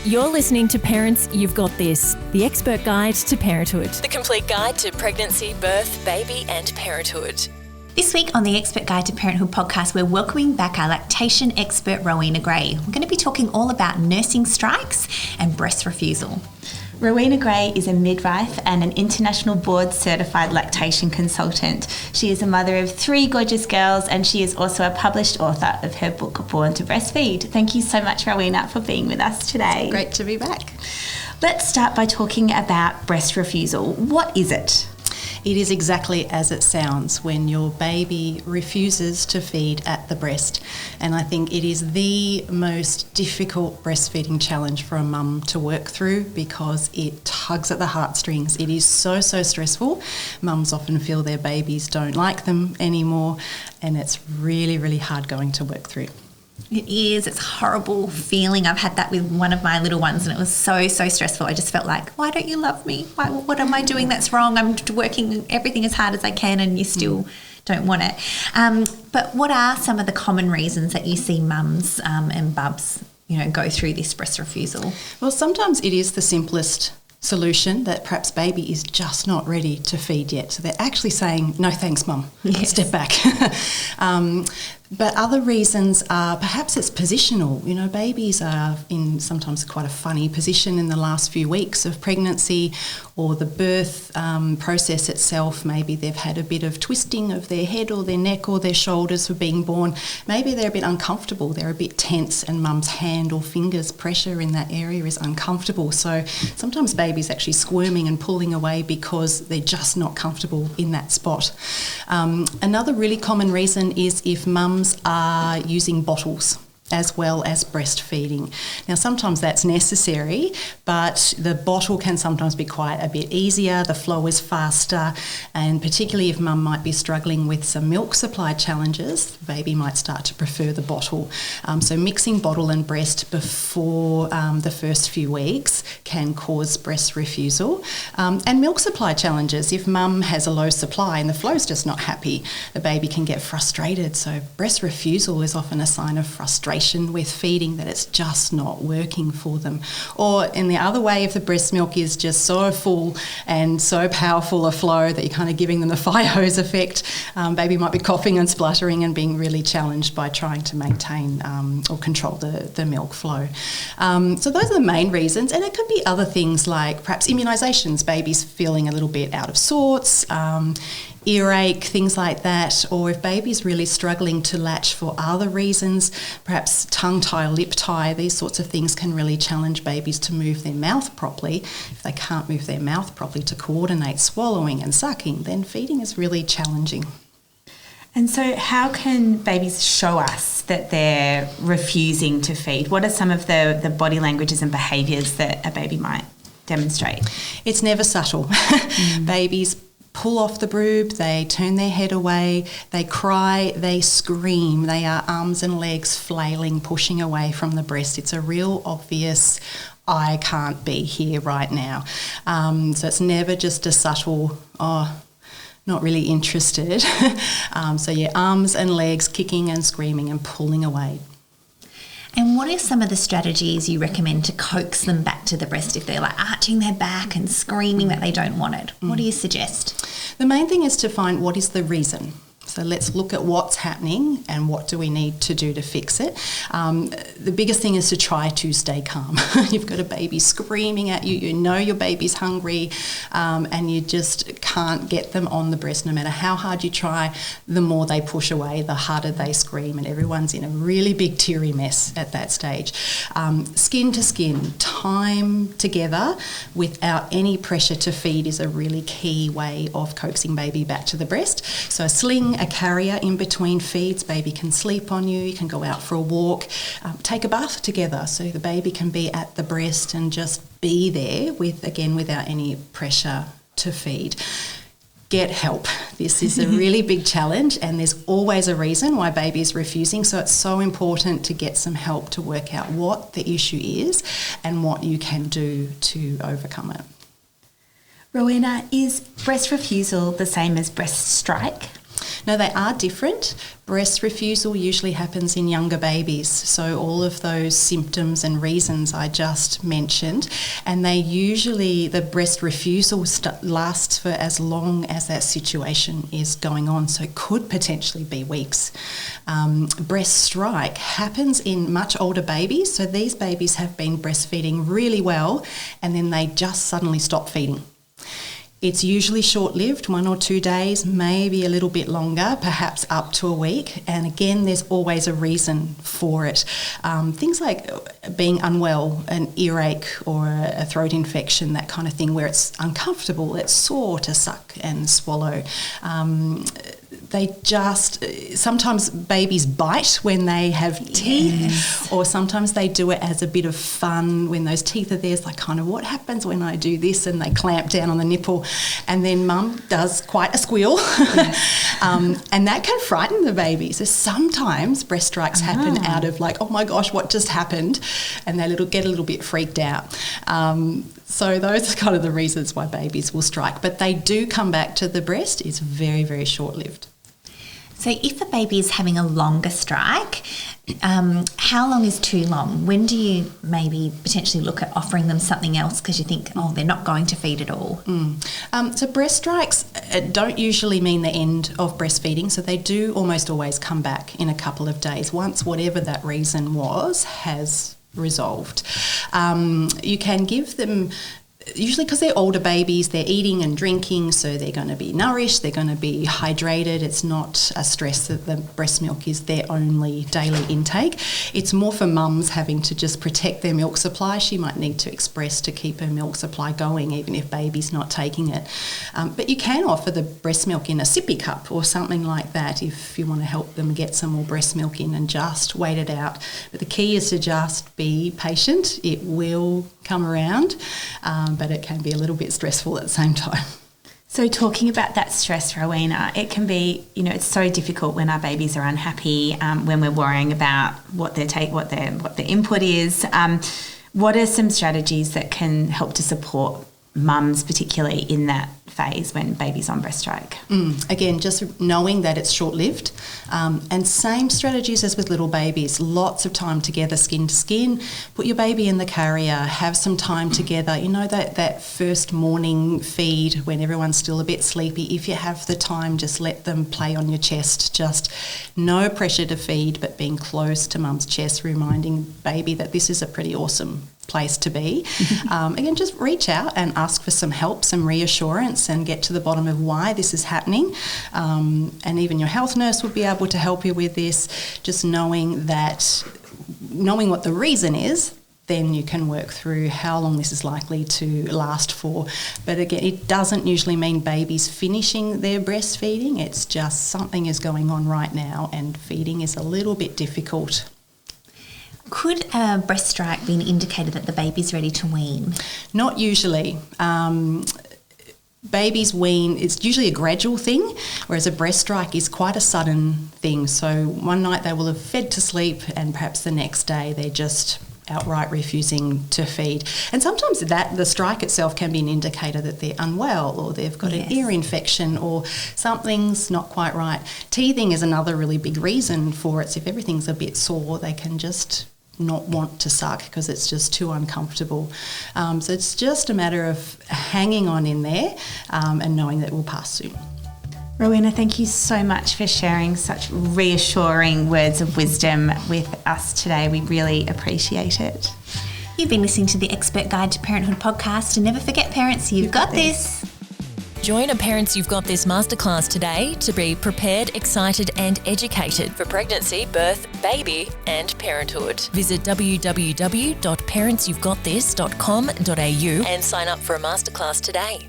You're listening to Parents, You've Got This, the expert guide to parenthood. The complete guide to pregnancy, birth, baby and parenthood. This week on the Expert Guide to Parenthood podcast, we're welcoming back our lactation expert, Rowena Gray. We're going to be talking all about nursing strikes and breast refusal. Rowena Gray is a midwife and an international board-certified lactation consultant. She is a mother of 3 gorgeous girls, and she is also a published author of her book, Born to Breastfeed. Thank you so much, Rowena, for being with us today. Great to be back. Let's start by talking about breast refusal. What is it? It is exactly as it sounds when your baby refuses to feed at the breast. And I think it is the most difficult breastfeeding challenge for a mum to work through because it tugs at the heartstrings. It is so stressful. Mums often feel their babies don't like them anymore, and it's really, really hard going to work through. It is. It's a horrible feeling. I've had that with one of my little ones, and it was so stressful. I just felt like, why don't you love me? What am I doing that's wrong? I'm working everything as hard as I can, and you still don't want it. But what are some of the common reasons that you see mums and bubs, go through this breast refusal? Well, sometimes it is the simplest solution that perhaps baby is just not ready to feed yet. So they're actually saying, no thanks, mum, yes. Step back. But other reasons are perhaps it's positional. Babies are in sometimes quite a funny position in the last few weeks of pregnancy, or the birth process itself. Maybe they've had a bit of twisting of their head or their neck or their shoulders for being born. Maybe they're a bit uncomfortable, they're a bit tense, and mum's hand or fingers pressure in that area is uncomfortable. So sometimes babies actually squirming and pulling away because they're just not comfortable in that spot. Another really common reason is if mums are using bottles as well as breastfeeding. Now, sometimes that's necessary, but the bottle can sometimes be quite a bit easier, the flow is faster, and particularly if mum might be struggling with some milk supply challenges, the baby might start to prefer the bottle. So mixing bottle and breast before the first few weeks can cause breast refusal. And milk supply challenges, if mum has a low supply and the flow's just not happy, the baby can get frustrated. So breast refusal is often a sign of frustration with feeding, that it's just not working for them. Or in the other way, if the breast milk is just so full and so powerful a flow that you're kind of giving them the fire hose effect, baby might be coughing and spluttering and being really challenged by trying to maintain or control the milk flow. So those are the main reasons, and it could be other things like perhaps immunisations, babies feeling a little bit out of sorts, earache, things like that, or if baby's really struggling to latch for other reasons, perhaps tongue tie, lip tie, these sorts of things can really challenge babies to move their mouth properly. If they can't move their mouth properly to coordinate swallowing and sucking, then feeding is really challenging. And so how can babies show us that they're refusing to feed? What are some of the body languages and behaviours that a baby might demonstrate? It's never subtle. Babies pull off the boob, they turn their head away, they cry, they scream, they are arms and legs flailing, pushing away from the breast. It's a real obvious, I can't be here right now. So it's never just a subtle, not really interested. So arms and legs kicking and screaming and pulling away. And what are some of the strategies you recommend to coax them back to the breast if they're like arching their back and screaming that they don't want it? What do you suggest? The main thing is to find what is the reason. So let's look at what's happening and what do we need to do to fix it. The biggest thing is to try to stay calm. You've got a baby screaming at you, you know your baby's hungry, and you just can't get them on the breast. No matter how hard you try, the more they push away, the harder they scream, and everyone's in a really big teary mess at that stage. Skin to skin, time together without any pressure to feed is a really key way of coaxing baby back to the breast. So a sling, a carrier in between feeds, baby can sleep on you can go out for a walk, take a bath together so the baby can be at the breast and just be there without any pressure to feed. Get help. This is a really big challenge, and there's always a reason why baby is refusing, so it's so important to get some help to work out what the issue is and what you can do to overcome it. Rowena, is breast refusal the same as breast strike? No, they are different. Breast refusal usually happens in younger babies, so all of those symptoms and reasons I just mentioned, and the breast refusal lasts for as long as that situation is going on, so it could potentially be weeks. Breast strike happens in much older babies, so these babies have been breastfeeding really well and then they just suddenly stop feeding. It's usually short-lived, 1 or 2 days, maybe a little bit longer, perhaps up to a week. And again, there's always a reason for it. Things like being unwell, an earache or a throat infection, that kind of thing, where it's uncomfortable, it's sore to suck and swallow. Sometimes babies bite when they have teeth, or sometimes they do it as a bit of fun when those teeth are there. It's like, kind of, what happens when I do this? And they clamp down on the nipple, and then mum does quite a squeal. And that can frighten the baby. So sometimes breast strikes happen out of like, oh my gosh, what just happened? And they get a little bit freaked out. So those are kind of the reasons why babies will strike. But they do come back to the breast. It's very, very short-lived. So if a baby is having a longer strike, how long is too long? When do you maybe potentially look at offering them something else because you think, oh, they're not going to feed at all? So breast strikes don't usually mean the end of breastfeeding, so they do almost always come back in a couple of days once whatever that reason was has resolved. You can give them, usually because they're older babies, they're eating and drinking, so they're going to be nourished, they're going to be hydrated. It's not a stress that the breast milk is their only daily intake. It's more for mums having to just protect their milk supply. She might need to express to keep her milk supply going, even if baby's not taking it. But you can offer the breast milk in a sippy cup or something like that if you want to help them get some more breast milk in and just wait it out. But the key is to just be patient. It will come around, but it can be a little bit stressful at the same time. So talking about that stress, Rowena, it can be, it's so difficult when our babies are unhappy, when we're worrying about what their input is. What are some strategies that can help to support mums, particularly in that phase when baby's on breast strike? Again, just knowing that it's short-lived, and same strategies as with little babies. Lots of time together, skin to skin. Put your baby in the carrier, have some time together. That first morning feed when everyone's still a bit sleepy, if you have the time, just let them play on your chest. Just no pressure to feed, but being close to mum's chest, reminding baby that this is a pretty awesome place to be. Again, just reach out and ask for some help, some reassurance, and get to the bottom of why this is happening. And even your health nurse will be able to help you with this. Just knowing what the reason is, then you can work through how long this is likely to last for. But again, it doesn't usually mean babies finishing their breastfeeding. It's just something is going on right now and feeding is a little bit difficult. Could a breast strike be an indicator that the baby's ready to wean? Not usually. Babies wean, it's usually a gradual thing, whereas a breast strike is quite a sudden thing. So one night they will have fed to sleep and perhaps the next day they're just outright refusing to feed. And sometimes the strike itself can be an indicator that they're unwell or they've got an ear infection or something's not quite right. Teething is another really big reason for it. So if everything's a bit sore, they can just not want to suck because it's just too uncomfortable. So it's just a matter of hanging on in there and knowing that it will pass soon. Rowena, thank you so much for sharing such reassuring words of wisdom with us today. We really appreciate it. You've been listening to the Expert Guide to Parenthood podcast, and never forget, parents, you've got this. Join a Parents You've Got This masterclass today to be prepared, excited and educated for pregnancy, birth, baby and parenthood. Visit www.parentsyouvegotthis.com.au and sign up for a masterclass today.